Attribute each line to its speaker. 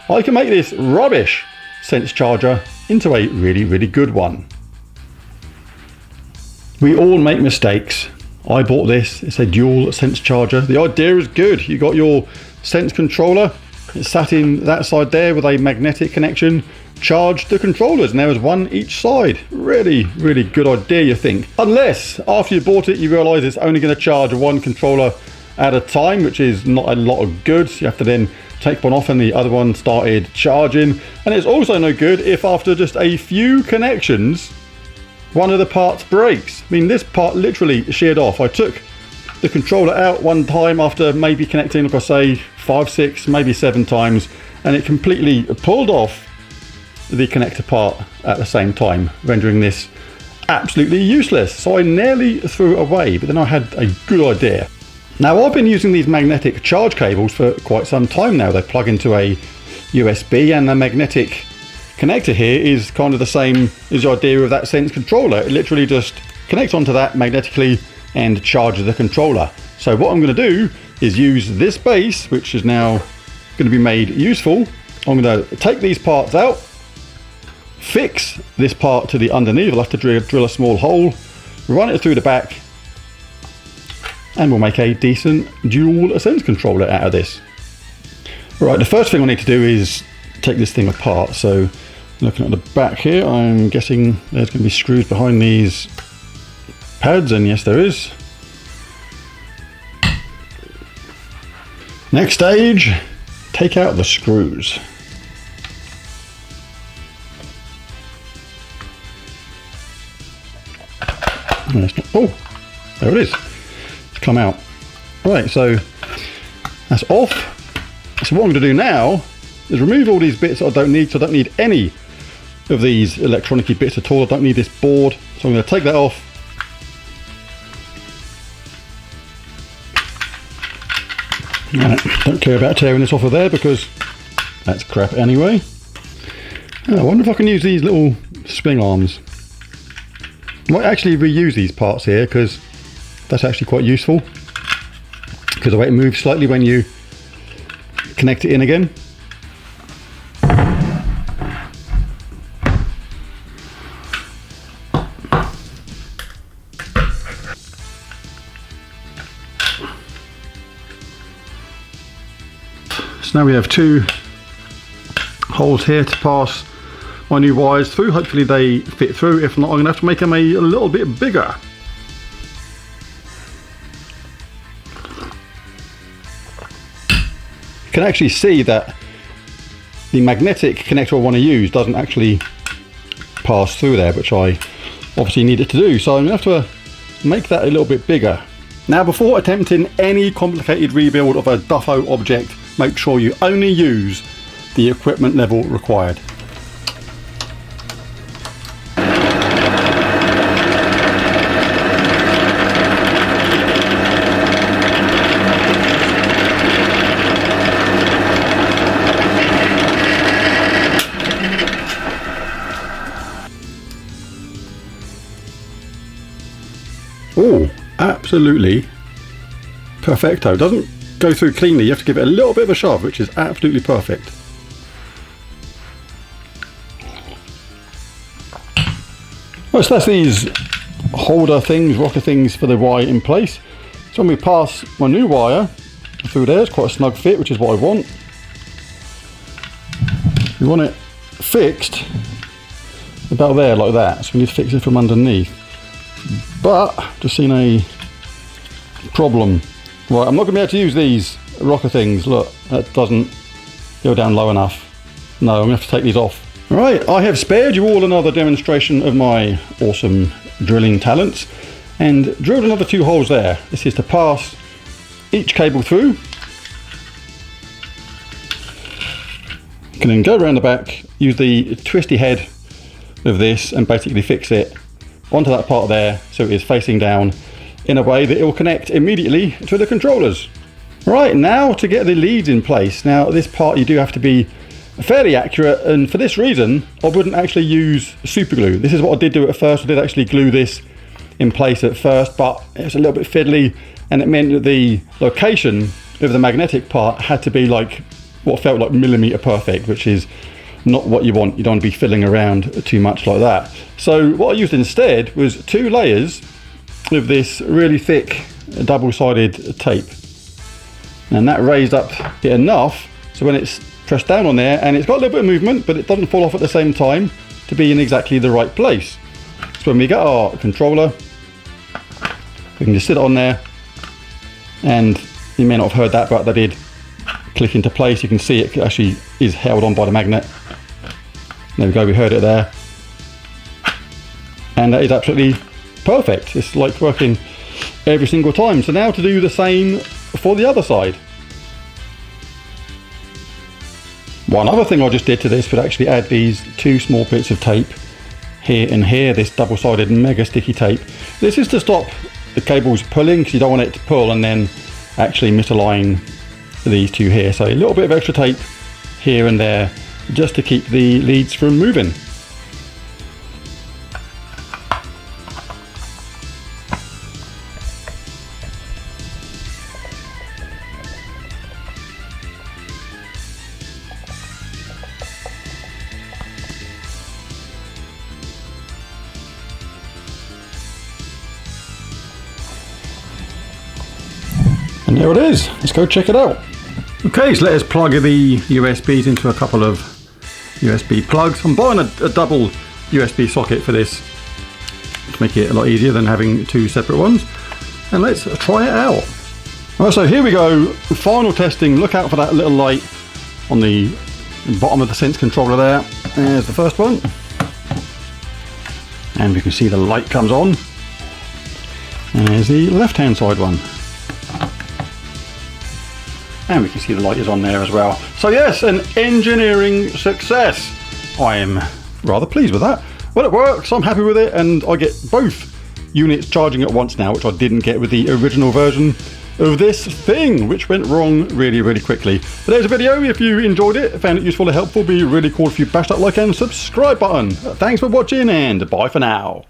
Speaker 1: I can make this rubbish sense charger into a really, really good one. We all make mistakes. I bought this, it's a dual sense charger. The idea is good. You got your sense controller, it's sat in that side there with a magnetic connection. Charge the controllers, and there is one each side. Really, really good idea, you think. Unless after you bought it, you realize it's only going to charge one controller at a time, which is not a lot of good. You have to then take one off and the other one started charging. And it's also no good if after just a few connections, one of the parts breaks. I mean, this part literally sheared off. I took the controller out one time after maybe connecting, like I say, 5, 6, maybe 7 times, and it completely pulled off the connector part at the same time, rendering this absolutely useless. So I nearly threw it away, but then I had a good idea. Now, I've been using these magnetic charge cables for quite some time now. They plug into a USB, and the magnetic connector here is kind of the same as the idea of that sense controller. It literally just connects onto that magnetically and charges the controller. So what I'm going to do is use this base, which is now going to be made useful. I'm going to take these parts out, fix this part to the underneath. I'll have to drill a small hole, run it through the back, and we'll make a decent dual sense controller out of this. Right, the first thing I need to do is take this thing apart. So looking at the back here, I'm guessing there's going to be screws behind these pads, and yes there is. Next stage, take out the screws. Oh, there it is. It's come out. Right, so that's off. So what I'm going to do now is remove all these bits that I don't need. So I don't need any of these electronic bits at all. I don't need this board. So I'm going to take that off. Right, don't care about tearing this off of there because that's crap anyway. I wonder if I can use these little spring arms. I might actually reuse these parts here because that's actually quite useful, because the way it moves slightly when you connect it in again. So now we have 2 holes here to pass my new wires through. Hopefully they fit through. If not, I'm going to have to make them a little bit bigger. You can actually see that the magnetic connector I want to use doesn't actually pass through there, which I obviously need it to do. So I'm going to have to make that a little bit bigger. Now, before attempting any complicated rebuild of a Duffo object, make sure you only use the equipment level required. Oh, absolutely perfecto. Doesn't go through cleanly. You have to give it a little bit of a shove, which is absolutely perfect. Well, so that's these holder things, rocker things for the wire in place. So when we pass my new wire through there, it's quite a snug fit, which is what I want. We want it fixed about there, like that. So we need to fix it from underneath. But just seen a problem. Right, I'm not going to be able to use these rocker things. Look, that doesn't go down low enough. No, I'm going to have to take these off. Right, I have spared you all another demonstration of my awesome drilling talents and drilled another 2 holes there. This is to pass each cable through. You can then go around the back, use the twisty head of this and basically fix it onto that part there so it is facing down in a way that it will connect immediately to the controllers. Right, now to get the leads in place. Now this part you do have to be fairly accurate, and for this reason I wouldn't actually use super glue. This is what I did do at first. I did actually glue this in place at first, but it was a little bit fiddly and it meant that the location of the magnetic part had to be like what felt like millimeter perfect, which is not what you want. You don't want to be fiddling around too much like that. So what I used instead was 2 layers of this really thick double-sided tape, and that raised up it enough so when it's pressed down on there, and it's got a little bit of movement, but it doesn't fall off at the same time, to be in exactly the right place. So when we get our controller, we can just sit it on there, and you may not have heard that, but that did click into place. You can see it actually is held on by the magnet. There we go, we heard it there. And that is absolutely perfect. It's like working every single time. So now to do the same for the other side. One other thing I just did to this was actually add these 2 small bits of tape here and here, this double-sided mega sticky tape. This is to stop the cables pulling, because you don't want it to pull and then actually misalign these 2 here. So a little bit of extra tape here and there just to keep the leads from moving. And there it is. Let's go check it out. Okay, so let us plug the USBs into a couple of USB plugs. I'm buying a double USB socket for this to make it a lot easier than having 2 separate ones. And let's try it out. Alright, so here we go. Final testing. Look out for that little light on the bottom of the Sense controller there. There's the first one. And we can see the light comes on. And there's the left-hand side one. And we can see the light is on there as well. So yes, an engineering success. I am rather pleased with that. Well, it works, I'm happy with it, and I get both units charging at once now, which I didn't get with the original version of this thing, which went wrong really, really quickly. But there's a video. If you enjoyed it, found it useful or helpful, it'd be really cool if you bash that like and subscribe button. Thanks for watching, and bye for now.